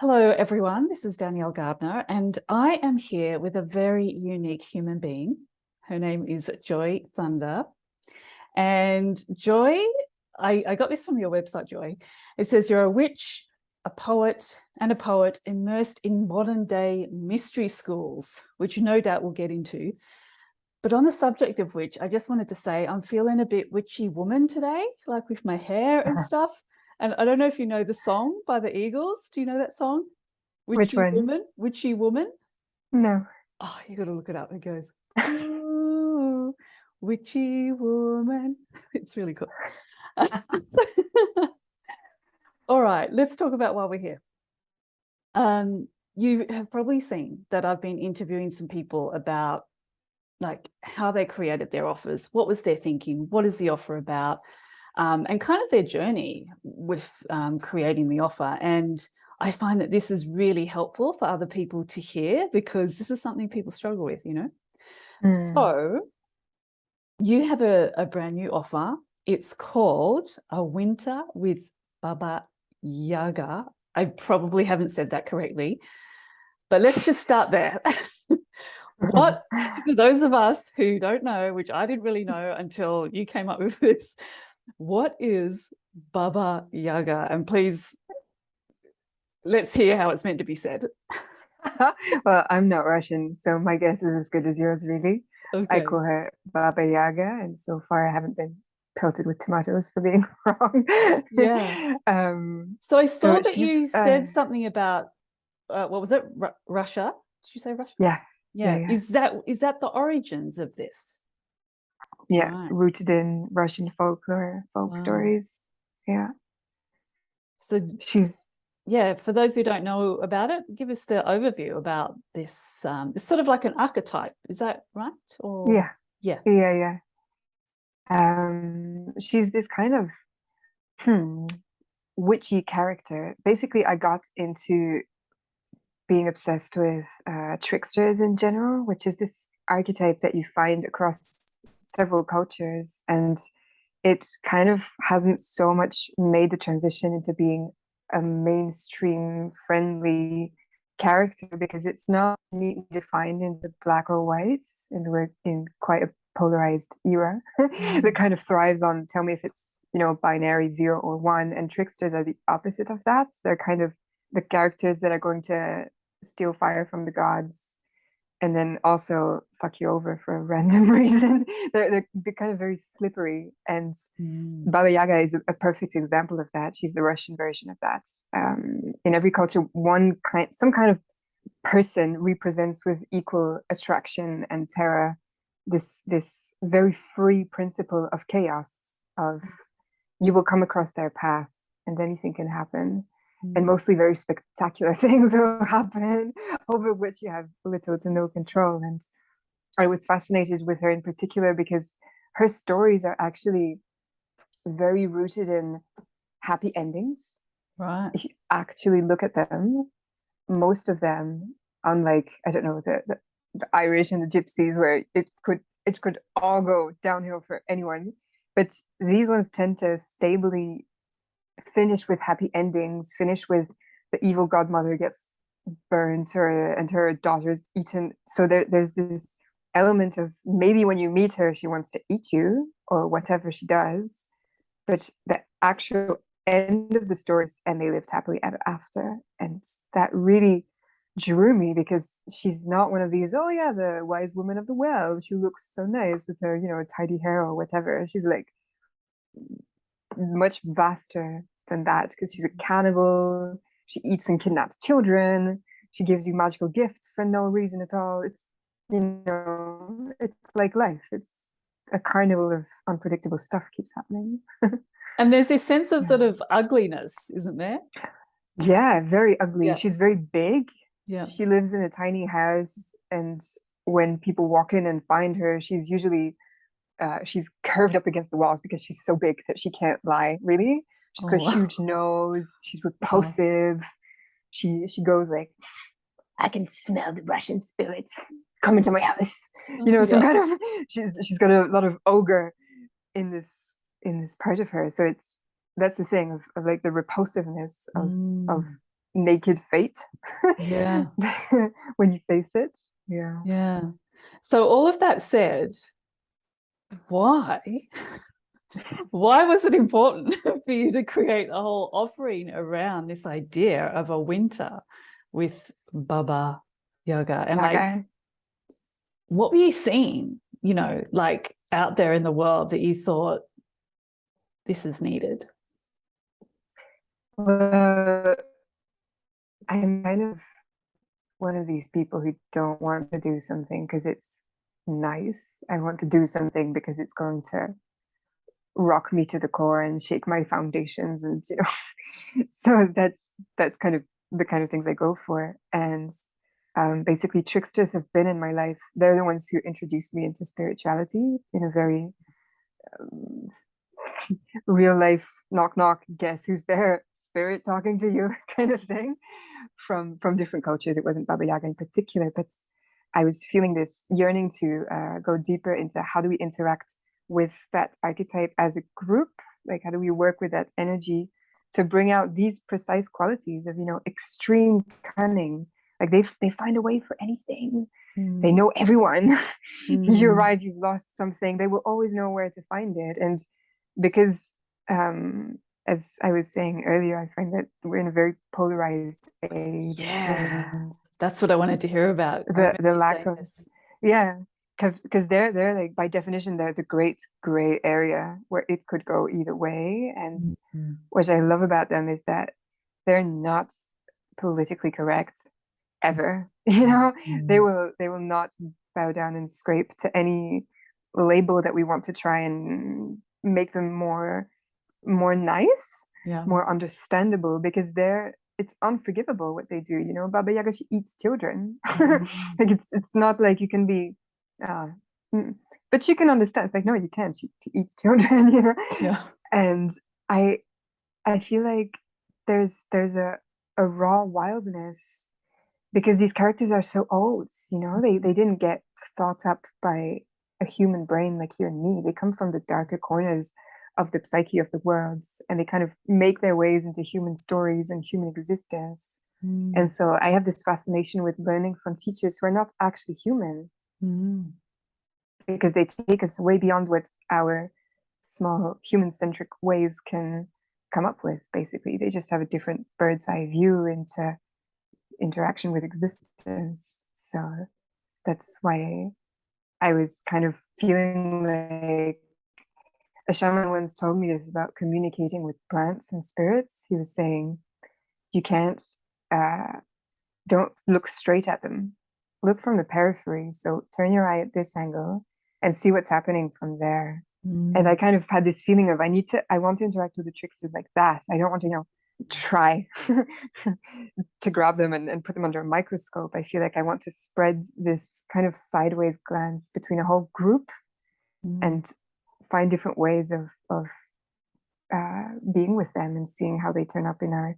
Hello, everyone. This is Danielle Gardner, and I am here with a very unique human being. Her name is Joy Thunder. And Joy, I got this from your website, Joy. It says you're a witch, a poet immersed in modern day mystery schools, which no doubt we'll get into. But on the subject of which, I just wanted to say I'm feeling a bit witchy woman today, like with my hair and stuff. And I don't know if you know the song by the Eagles. Do you know that song? Which Witchy one? woman, witchy woman. No. Oh, you got to look it up. It goes, ooh, witchy woman. It's really cool. All right, let's talk about why we're here. You have probably seen that I've been interviewing some people about like how they created their offers, what was their thinking, what is the offer about, and kind of their journey with creating the offer. And I find that this is really helpful for other people to hear because this is something people struggle with, you know. Mm. So you have a brand new offer. It's called A Winter with Baba Yaga. I probably haven't said that correctly, but let's just start there. What, for those of us who don't know, which I didn't really know until you came up with this, what is Baba Yaga? And please, let's hear how it's meant to be said. Well, I'm not Russian, so my guess is as good as yours, really. I Okay. call her Baba Yaga, and so far I haven't been pelted with tomatoes for being wrong. Yeah. So I saw So that you she's, said something about what was it? Russia? Did you say Russia? yeah, yeah, Yeah. yeah, Is that the origins of this? yeah, Right. rooted in Russian folklore, folk Wow. stories. Yeah, So she's, yeah, for those who don't know about it, give us the overview about this. It's sort of like an archetype. Is that right? Or yeah, yeah. yeah, yeah. She's this kind of witchy character. Basically, I got into being obsessed with tricksters in general, which is this archetype that you find across several cultures. And it kind of hasn't so much made the transition into being a mainstream friendly character because it's not neatly defined into black or white. And we're in quite a polarized era that Mm. kind of thrives on tell me if it's, binary 0 or 1. And tricksters are the opposite of that. They're kind of the characters that are going to steal fire from the gods and then also fuck you over for a random reason. They're kind of very slippery. And Mm. Baba Yaga is a perfect example of that. She's the Russian version of that. In every culture, some kind of person represents with equal attraction and terror this very free principle of chaos, of you will come across their path and anything can happen. And Mm. mostly very spectacular things will happen over which you have little to no control. And I was fascinated with her in particular because her stories are actually very rooted in happy endings. Right. If you actually look at them, most of them, unlike, I don't know, the Irish and the Gypsies, where it could all go downhill for anyone. But these ones tend to stably finish with happy endings, finish with the evil godmother gets burnt or and her daughter's eaten. So there's this element of maybe when you meet her, she wants to eat you or whatever she does, but the actual end of the story is and they lived happily ever after. And that really drew me because she's not one of these, oh yeah, the wise woman of the well. She looks so nice with her, tidy hair or whatever. She's like much vaster than that because she's a cannibal. She eats and kidnaps children. She gives you magical gifts for no reason at all. It's like life. It's a carnival of unpredictable stuff keeps happening. And there's this sense of sort Yeah. of ugliness, isn't there? Yeah, very ugly. Yeah. She's very big. Yeah. She lives in a tiny house, and when people walk in and find her, she's curved up against the walls because she's so big that she can't lie, really. She's got a Oh, huge nose. She's wow. repulsive. She goes like, I can smell the Russian spirits. Come into my house. Some Yeah. kind of she's got a lot of ogre in this part of her. So that's the thing of like the repulsiveness of Mm. naked fate Yeah. when you face it. Yeah. Yeah. So all of that said, why? Why was it important for you to create a whole offering around this idea of a winter with Baba Yaga? And like, Okay. what were you seeing, like out there in the world that you thought this is needed? Well, I'm kind of one of these people who don't want to do something because it's nice. I want to do something because it's going to rock me to the core and shake my foundations, and so that's kind of the kind of things I go for. And basically, tricksters have been in my life. They're the ones who introduced me into spirituality in a very um, real life, knock knock, guess who's there, spirit talking to you kind of thing, from different cultures. It wasn't Baba Yaga in particular, but I was feeling this yearning to go deeper into how do we interact with that archetype as a group. Like, how do we work with that energy to bring out these precise qualities of, extreme cunning. Like, they find a way for anything. They know everyone. You arrive, you've lost something, they will always know where to find it. And because, as I was saying earlier, I find that we're in a very polarized age. Yeah, And that's what I wanted to hear about. I the remember the you lack saying of, this. yeah, because they're like, by definition, they're the great gray area where it could go either way. And Mhm. what I love about them is that they're not politically correct ever. Mhm. They will not bow down and scrape to any label that we want to try and make them more nice, Yeah. more understandable, because it's unforgivable what they do. Baba Yaga, she eats children. Mhm. Like, it's not like you can be uh, but you can understand. It's like, no, you can't. She eats children. Yeah. And I I feel like there's a raw wildness because these characters are so old. They didn't get thought up by a human brain like you and me. They come from the darker corners of the psyche of the worlds, and they kind of make their ways into human stories and human existence. And Mm. so I have this fascination with learning from teachers who are not actually human, Mm. because they take us way beyond what our small human-centric ways can come up with. Basically, they just have a different bird's eye view into interaction with existence. So that's why I was kind of feeling like a shaman once told me this about communicating with plants and spirits. He was saying, you can't, uh, don't look straight at them. Look from the periphery. So turn your eye at this angle and see what's happening from there. And I Mm. kind of had this feeling of, I want to interact with the tricksters like that. I don't want to, try to grab them and put them under a microscope. I feel like I want to spread this kind of sideways glance between a whole group Mm. and find different ways of being with them and seeing how they turn up in our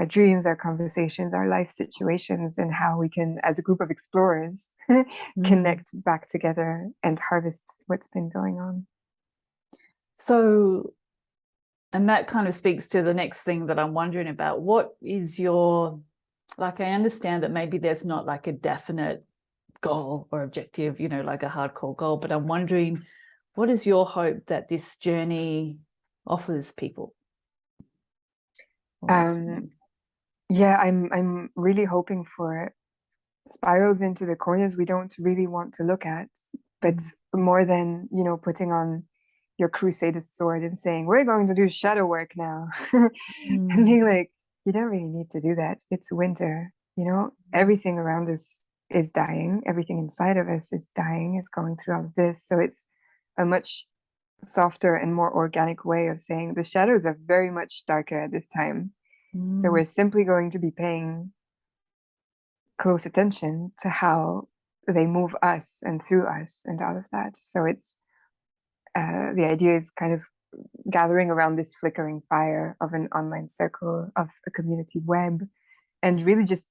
dreams, our conversations, our life situations, and how we can, as a group of explorers, Mm. connect back together and harvest what's been going on. So, and that kind of speaks to the next thing that I'm wondering about. What is your, like, I understand that maybe there's not like a definite goal or objective, like a hardcore goal, but I'm wondering, what is your hope that this journey offers people? Um, yeah, I'm really hoping for spirals into the corners we don't really want to look at, but Mm. more than, putting on your crusader sword and saying, we're going to do shadow work now. And Mm. being like, you don't really need to do that. It's winter. Everything around us is dying. Everything inside of us is dying, is going through all of this. So it's a much softer and more organic way of saying the shadows are very much darker at this time. So Mm. we're simply going to be paying close attention to how they move us and through us and all of that. So it's the idea is kind of gathering around this flickering fire of an online circle, of a community web, and really just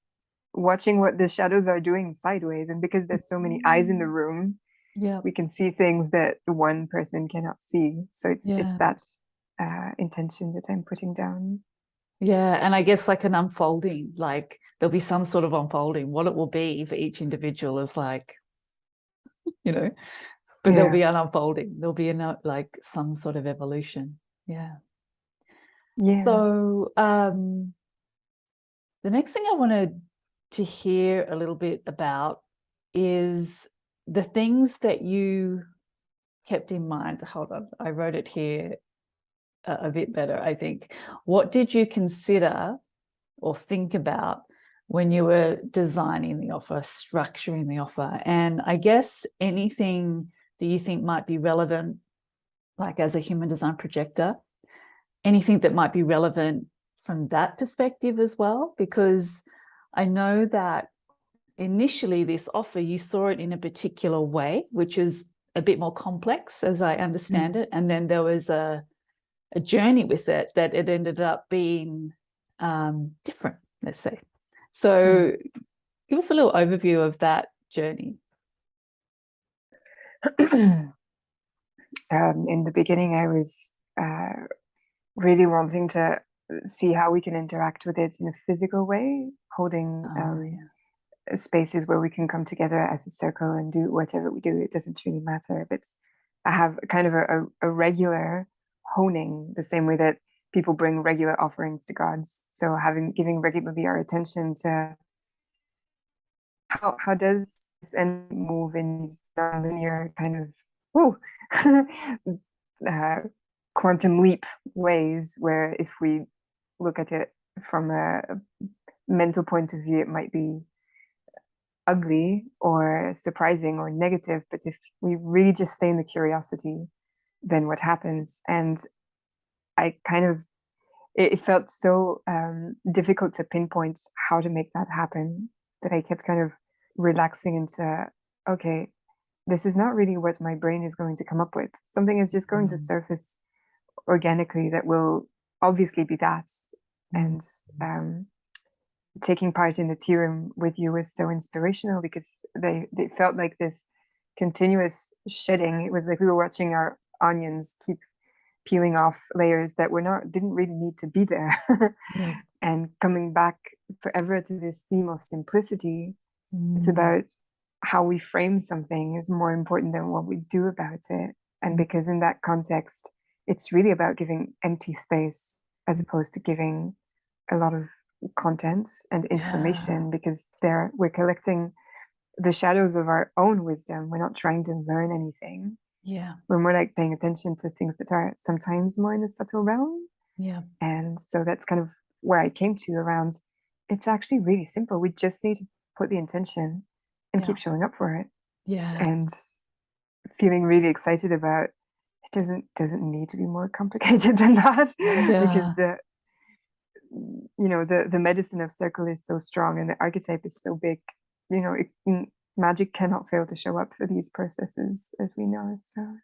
watching what the shadows are doing sideways. And because there's so many eyes in the room, Yeah. we can see things that one person cannot see. So it's Yeah. that intention that I'm putting down. Yeah. And I guess like an unfolding, like there'll be some sort of unfolding. What it will be for each individual is like, you know, but there'll be an unfolding. There'll be like some sort of evolution. Yeah. Yeah. So the next thing I wanted to hear a little bit about is the things that you kept in mind. Hold on, I wrote it here a bit better, I think. What did you consider or think about when you were designing the offer, structuring the offer? And I guess anything that you think might be relevant, like as a human design projector, anything that might be relevant from that perspective as well, because I know that initially this offer, you saw it in a particular way, which is a bit more complex as I understand it. And then there was a journey with it that it ended up being different, let's say. So give us a little overview of that journey. In the beginning, I was really wanting to see how we can interact with it in a physical way, holding spaces where we can come together as a circle and do whatever we do. It doesn't really matter. But I have kind of a regular honing, the same way that people bring regular offerings to gods. So giving regularly our attention to how does this end move in these linear kind of quantum leap ways, where if we look at it from a mental point of view, it might be ugly or surprising or negative. But if we really just stay in the curiosity, then what happens? And I kind of, it felt so difficult to pinpoint how to make that happen, that I kept kind of relaxing into, okay, this is not really what my brain is going to come up with. Something is just going to surface organically that will obviously be that. And taking part in the tea room with you was so inspirational, because they felt like this continuous shedding. It was like we were watching our onions keep peeling off layers that didn't really need to be there. And coming back forever to this theme of simplicity. It's about how we frame something is more important than what we do about it. And because in that context, it's really about giving empty space as opposed to giving a lot of content and information, because we're collecting the shadows of our own wisdom. We're not trying to learn anything. We're more like paying attention to things that are sometimes more in the subtle realm. And so that's kind of where I came to around, it's actually really simple. We just need to put the intention and keep showing up for it. And feeling really excited about it doesn't need to be more complicated than that. Because the medicine of circle is so strong and the archetype is so big. Magic cannot fail to show up for these processes, as we know. So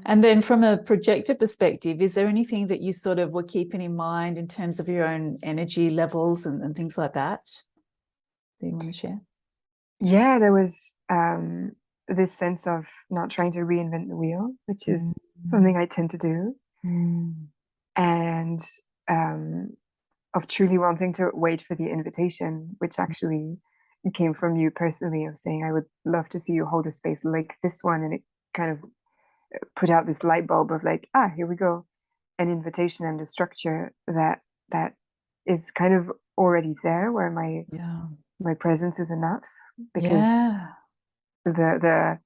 and then from a projector perspective, is there anything that you sort of were keeping in mind in terms of your own energy levels and things like that you want to share? Yeah, there was this sense of not trying to reinvent the wheel, which is something I tend to do. And of truly wanting to wait for the invitation, which actually came from you personally, of saying, I would love to see you hold a space like this one. And it kind of put out this light bulb of like, here we go, an invitation and a structure that is kind of already there, where my presence is enough, because the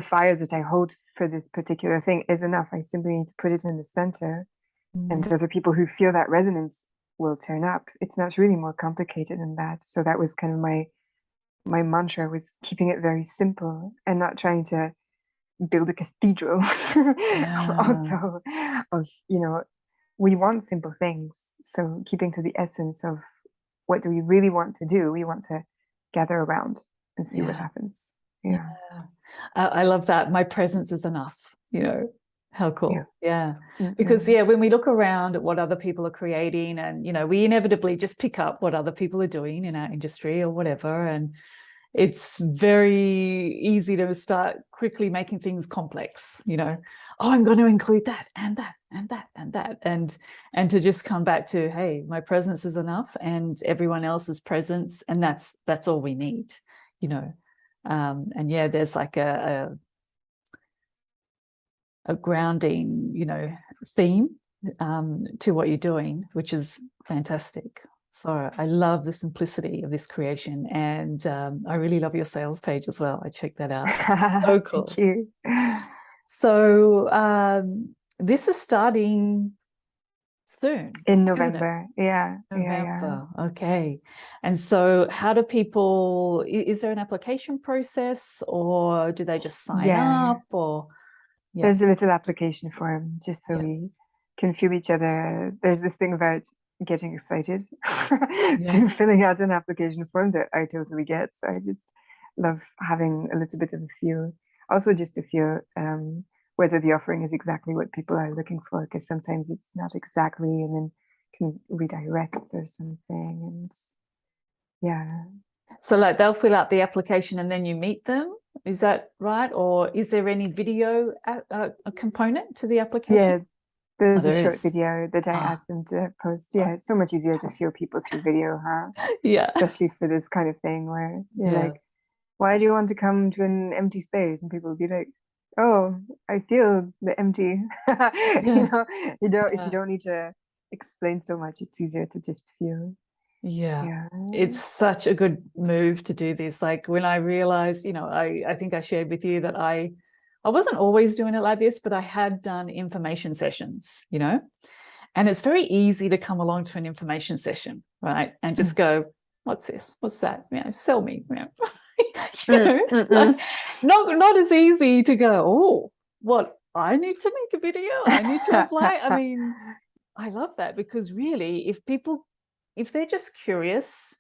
fire that I hold for this particular thing is enough. I simply need to put it in the center, and other people who feel that resonance will turn up. It's not really more complicated than that. So that was kind of my mantra, was keeping it very simple and not trying to build a cathedral. Also, of we want simple things. So keeping to the essence of what do we really want to do? We want to gather around and see what happens. I love that. My presence is enough. How cool. Because when we look around at what other people are creating, and we inevitably just pick up what other people are doing in our industry or whatever, and it's very easy to start quickly making things complex. I'm going to include that and that and that and that, and to just come back to, hey, my presence is enough, and everyone else's presence, and that's all we need, you know. And yeah, there's like a grounding, you know, theme to what you're doing, which is fantastic. So I love the simplicity of this creation, and I really love your sales page as well. I checked that out. So cool. Thank you. So this is starting soon In isn't it? November. Yeah. November. Okay. And so how do people, is there an application process, or do they just sign Yeah. up, or There's a little application form just so yeah, we can feel each other. There's this thing about getting excited yeah, through filling out an application form that I totally get. So I just love having a little bit of a feel. Also, just to feel whether the offering is exactly what people are looking for, because sometimes it's not exactly, and then can redirect or something. And yeah. so like they'll fill out the application and then you meet them, is that right? Or is there any video a component to the application? Yeah, there's a there short is. video that I asked them to post. Yeah, it's so much easier to feel people through video, huh? Yeah, Especially for this kind of thing where you're yeah, like, why do you want to come to an empty space? And people will be like, oh, I feel the empty. yeah, If you yeah, don't need to explain so much, it's easier to just feel. yeah. Yeah. It's such a good move to do this. Like when I realized, you know, I think I shared with you that I wasn't always doing it like this, but I had done information sessions, you know, and it's very easy to come along to an information session, right? And just go, what's this? What's that? You know, sell me. You know, like not as easy to go, oh, what? I need to make a video. I need to apply. I mean, I love that, because really, if they're just curious,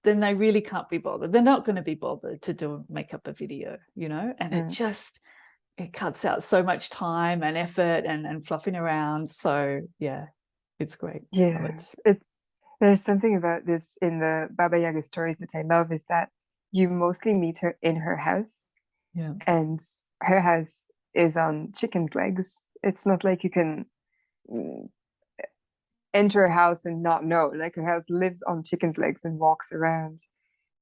then they really can't be bothered. They're not going to be bothered to make up a video, you know, and it cuts out so much time and effort and fluffing around. So yeah, it's great. Love Yeah, there's something about this in the Baba Yaga stories that I love, is that you mostly meet her in her house, Yeah. and her house is on chicken's legs. It's not like you can mm, enter a house and not know. Like, her house lives on chicken's legs and walks around.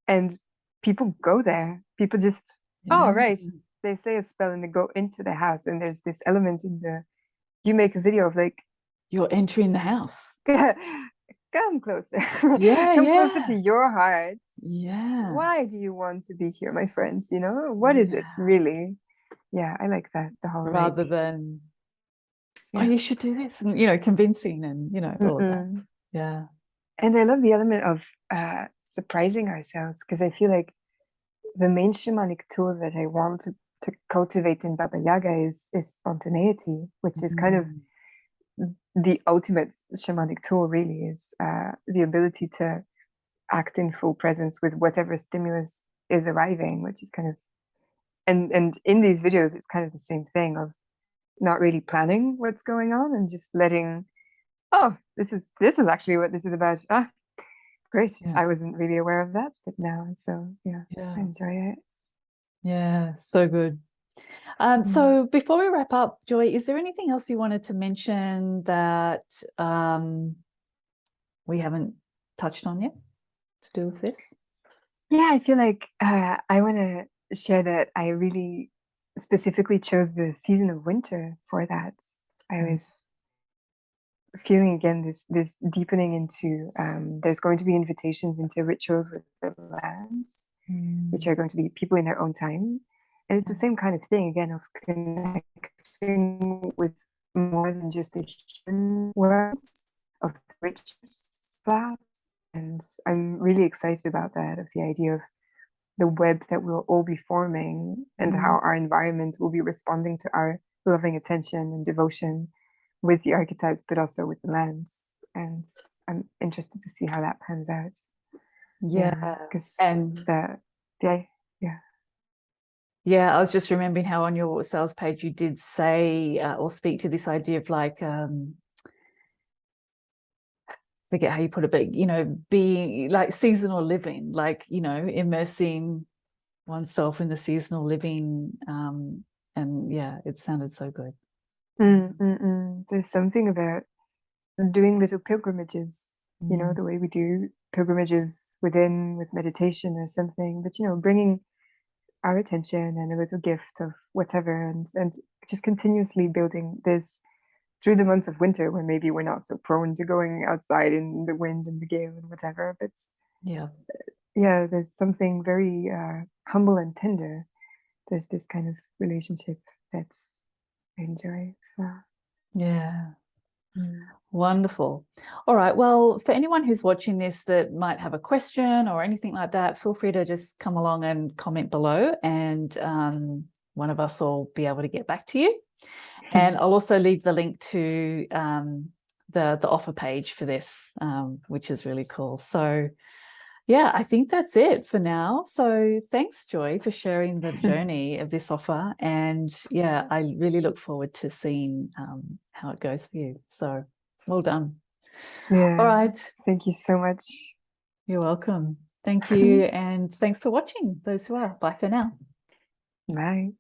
And people go there. People just, oh, Yeah. right. They say a spell and they go into the house. And there's this element in you make a video of like, You're entering the house. come closer. Yeah, Come closer to yeah. your heart. Yeah. Why do you want to be here, my friends? What is it Yeah. really? Yeah, I like that. The whole like, Rather than, oh, yeah. you should do this, and convincing, and all of that. Yeah. And I love the element of surprising ourselves, because I feel like the main shamanic tools that I want to cultivate in Baba Yaga is spontaneity, which is kind of the ultimate shamanic tool, really, is the ability to act in full presence with whatever stimulus is arriving, which is kind of, and in these videos, it's kind of the same thing of not really planning what's going on and just letting, oh, this is actually what this is about. Ah, great. Yeah. I wasn't really aware of that, but now, so yeah, Yeah. I enjoy it. Yeah. So good. So before we wrap up, Joy, is there anything else you wanted to mention that we haven't touched on yet to do with this? Yeah, I feel like I want to share that I really specifically chose the season of winter for that. I was feeling again this deepening into there's going to be invitations into rituals with the lands, which are going to be people in their own time. And it's the same kind of thing again of connecting with more than just the human world of the richness of that. And I'm really excited about that, of the idea of the web that we'll all be forming and how our environment will be responding to our loving attention and devotion with the archetypes, but also with the lands. And I'm interested to see how that pans out. Yeah. Because And yeah, I was just remembering how on your sales page you did say or speak to this idea of like, forget how you put it, but being like seasonal living, like, immersing oneself in the seasonal living. And yeah, it sounded so good. There's something about doing little pilgrimages, Mm. the way we do pilgrimages within with meditation or something, but bringing our attention and a little gift of whatever, and just continuously building this through the months of winter when maybe we're not so prone to going outside in the wind and the gale and whatever. But Yeah. yeah, there's something very humble and tender. There's this kind of relationship that I enjoy. So Yeah. mm. Wonderful. All right. Well, for anyone who's watching this that might have a question or anything like that, feel free to just come along and comment below, and one of us will be able to get back to you. And I'll also leave the link to the offer page for this, which is really cool. So yeah, I think that's it for now. So thanks, Joy, for sharing the journey of this offer. And yeah, I really look forward to seeing how it goes for you. So well done. All Yeah, right. thank you so much. You're welcome. Thank you. And thanks for watching, those who are. Bye for now. Bye.